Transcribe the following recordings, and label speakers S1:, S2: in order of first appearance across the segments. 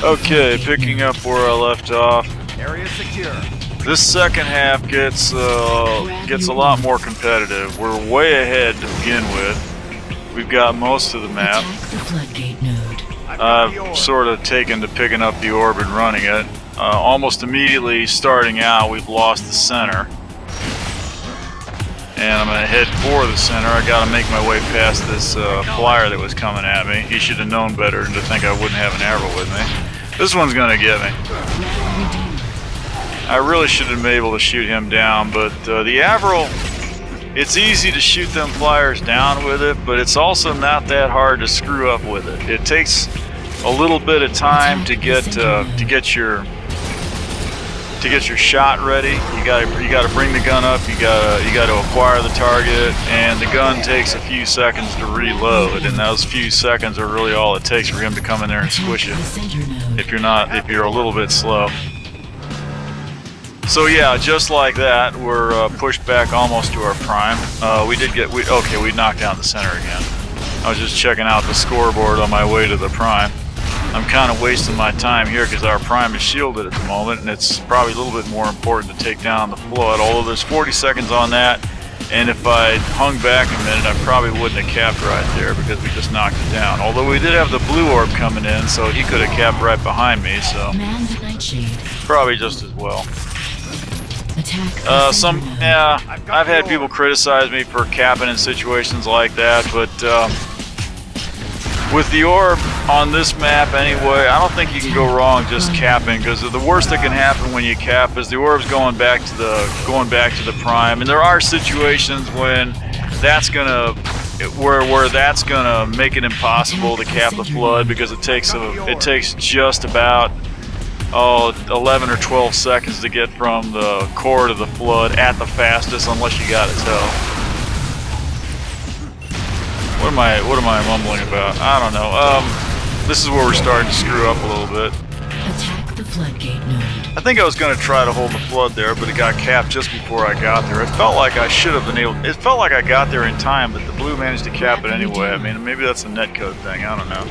S1: Okay, picking up where I left off.
S2: Area secure.
S1: This second half gets a lot more competitive. We're way ahead to begin with. We've got most of the map.
S3: Attack the floodgate node.
S1: I've sort of taken to picking up the orb and running it. Almost immediately starting out, we've lost the center. And I'm going to head for the center. I got to make my way past this flyer that was coming at me. He should have known better than to think I wouldn't have an arrow with me. This one's going to get me. I really should have been able to shoot him down, but the Avril, it's easy to shoot them flyers down with it, but it's also not that hard to screw up with it. It takes a little bit of time to get your shot ready. You gotta bring the gun up. You gotta acquire the target, and the gun takes a few seconds to reload. And those few seconds are really all it takes for him to come in there and squish it. If you're a little bit slow. So yeah, just like that, we're pushed back almost to our prime. We knocked down the center again. I was just checking out the scoreboard on my way to the prime. I'm kind of wasting my time here because our prime is shielded at the moment, and it's probably a little bit more important to take down the flood, although there's 40 seconds on that, and if I hung back a minute, I probably wouldn't have capped right there because we just knocked it down. Although we did have the blue orb coming in, so he could have capped right behind me, so probably just as well. I've had people criticize me for capping in situations like that, but with the orb on this map anyway, I don't think you can go wrong just capping, because the worst that can happen when you cap is the orb's going back to the prime, and there are situations when that's gonna where that's gonna make it impossible to cap the flood, because it takes just about 11 or 12 seconds to get from the core to the flood at the fastest, unless you got a tow. What am I mumbling about? I don't know. This is where we're starting to screw up a little bit.
S3: Attack the floodgate node.
S1: I think I was going to try to hold the flood there, but it got capped just before I got there. It felt like I should have been able. It felt like I got there in time, but the blue managed to cap it anyway. I mean, maybe that's a netcode thing. I don't know.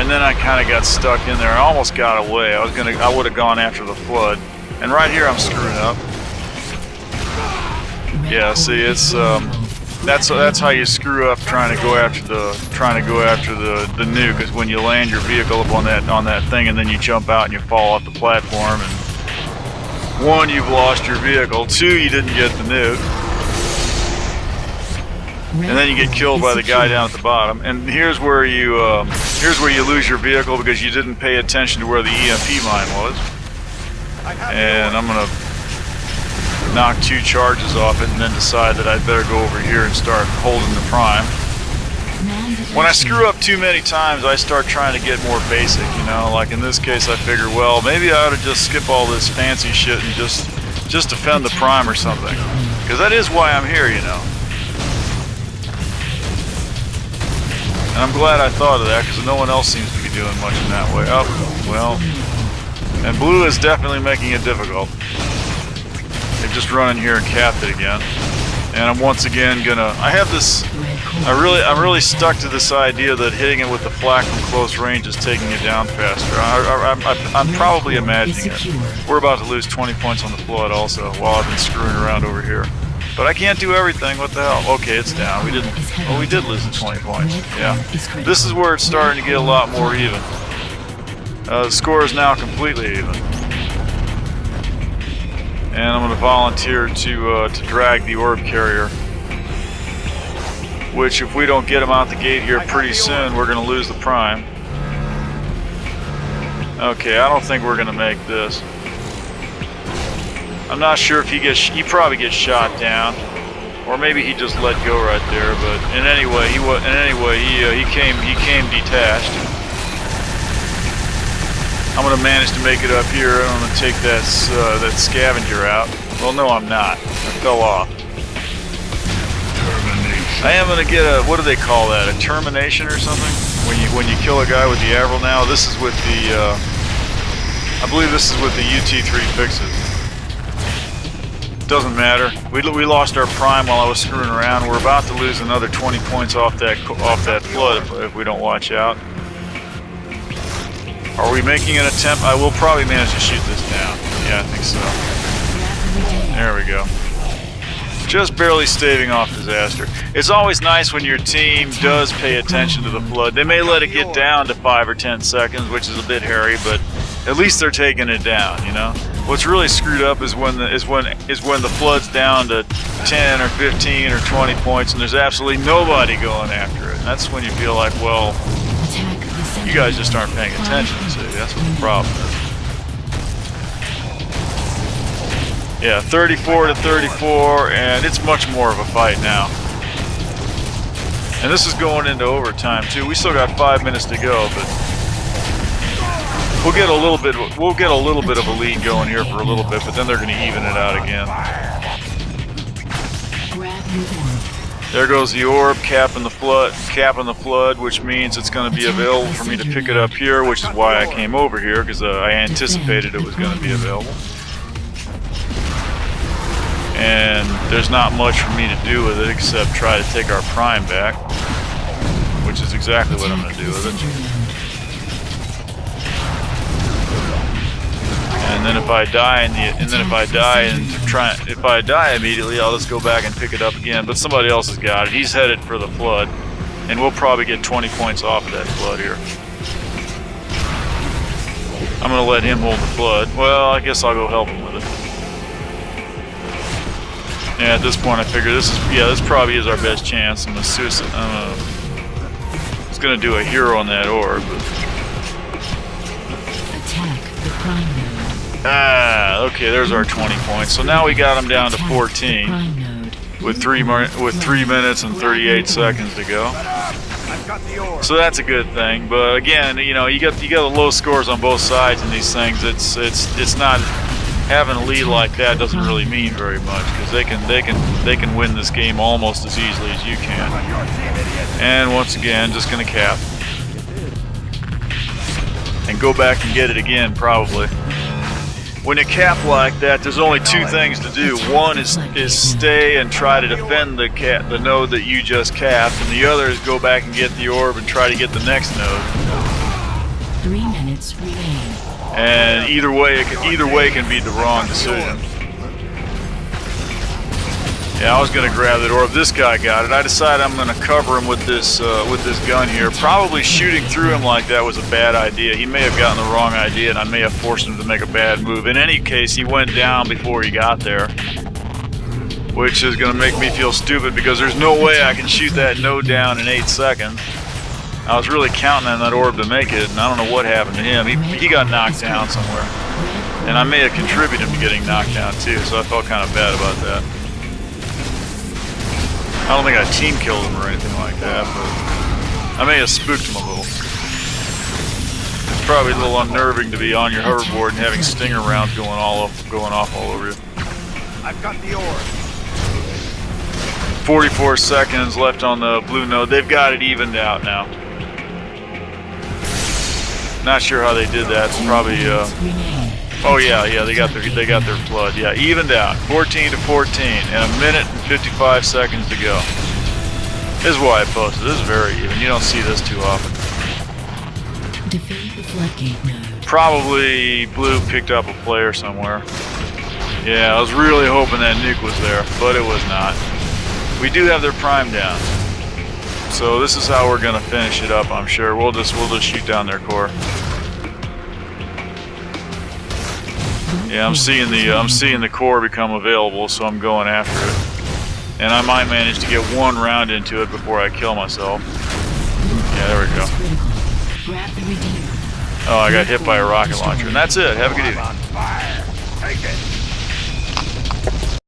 S1: And then I kind of got stuck in there. I almost got away. I would have gone after the flood. And right here, I'm screwing up. Yeah, see, it's that's how you screw up trying to go after the nuke, is when you land your vehicle up on that thing, and then you jump out and you fall off the platform. And one, you've lost your vehicle. Two, you didn't get the nuke. And then you get killed by the guy down at the bottom. And here's where you lose your vehicle because you didn't pay attention to where the EMP mine was. And I'm gonna knock 2 charges off it, and then decide that I'd better go over here and start holding the prime. When I screw up too many times, I start trying to get more basic, you know. Like in this case, I figure, well, maybe I ought to just skip all this fancy shit and just defend the prime or something, because that is why I'm here, you know. And I'm glad I thought of that, because no one else seems to be doing much in that way. Oh, well. And blue is definitely making it difficult. They've just run in here and capped it again. And I'm once again gonna... I'm really stuck to this idea that hitting it with the flak from close range is taking it down faster. I'm probably imagining it. We're about to lose 20 points on the flood also, while I've been screwing around over here. But I can't do everything. What the hell? Okay, it's down. We did lose the 20 points. Yeah. This is where it's starting to get a lot more even. The score is now completely even. And I'm going to volunteer to drag the orb carrier. Which, if we don't get him out the gate here pretty soon, we're going to lose the prime. Okay, I don't think we're going to make this. I'm not sure if he probably gets shot down, or maybe he just let go right there. But in any way, he came detached. I'm gonna manage to make it up here. I'm gonna take that scavenger out. Well, no, I'm not. I fell off. I am gonna get a, what do they call that? A termination or something? When you kill a guy with the Avril now. This is with the I believe this is with the UT3 fixes. Doesn't matter. We lost our prime while I was screwing around. We're about to lose another 20 points off that flood if we don't watch out. Are we making an attempt? I will probably manage to shoot this down. Yeah, I think so. There we go. Just barely staving off disaster. It's always nice when your team does pay attention to the flood. They may let it get down to 5 or 10 seconds, which is a bit hairy, but at least they're taking it down, you know? What's really screwed up is when the flood's down to 10 or 15 or 20 points and there's absolutely nobody going after it. And that's when you feel like, well, you guys just aren't paying attention. See, that's what the problem is. Yeah, 34 to 34, and it's much more of a fight now. And this is going into overtime too. We still got 5 minutes to go, but we'll get a little bit of a lead going here for a little bit, but then they're going to even it out again. There goes the orb, capping the flood, which means it's going to be available for me to pick it up here, which is why I came over here, because I anticipated it was going to be available. And there's not much for me to do with it except try to take our prime back, which is exactly what I'm going to do with it. And then if I die if I die immediately, I'll just go back and pick it up again. But somebody else has got it. He's headed for the flood, and we'll probably get 20 points off of that flood here. I'm going to let him hold the flood. Well, I guess I'll go help him with it. Yeah, at this point I figure this probably is our best chance. I'm gonna do a hero on that orb.
S3: Attack the prime node.
S1: Ah, okay, there's our 20 points. So now we got him down to 14 with 3 minutes and 38 seconds to go. So that's a good thing. But again, you know, you got the low scores on both sides in these things. It's not. Having a lead like that doesn't really mean very much because they can win this game almost as easily as you can. And once again, just gonna cap and go back and get it again probably. When you cap like that, there's only 2 things to do. One is stay and try to defend the node that you just capped, and the other is go back and get the orb and try to get the next node.
S3: 3 minutes remain.
S1: And either way can be the wrong decision. Yeah, I was gonna grab that orb. This guy got it. I decided I'm gonna cover him with this gun here. Probably shooting through him like that was a bad idea. He may have gotten the wrong idea, and I may have forced him to make a bad move. In any case, he went down before he got there, which is gonna make me feel stupid because there's no way I can shoot that node down in 8 seconds. I was really counting on that orb to make it, and I don't know what happened to him. He got knocked down somewhere. And I may have contributed to getting knocked down too, so I felt kind of bad about that. I don't think I team killed him or anything like that, but I may have spooked him a little. It's probably a little unnerving to be on your hoverboard and having stinger rounds going off all over you.
S2: I've got the orb.
S1: 44 seconds left on the blue node. They've got it evened out now. Not sure how they did that. It's probably oh yeah, they got their flood. Yeah, evened out. 14 to 14 and 1 minute and 55 seconds to go. This is why I posted. This is very even. You don't see this too often.
S3: Defeat the floodgate node.
S1: Probably blue picked up a player somewhere. Yeah, I was really hoping that nuke was there, but it was not. We do have their prime down. So this is how we're gonna finish it up, I'm sure. We'll just shoot down their core. Yeah, I'm seeing the core become available, so I'm going after it. And I might manage to get 1 round into it before I kill myself. Yeah, there we go.
S3: Grab the redeemer.
S1: Oh, I got hit by a rocket launcher, and that's it. Have a good evening.
S2: Take it.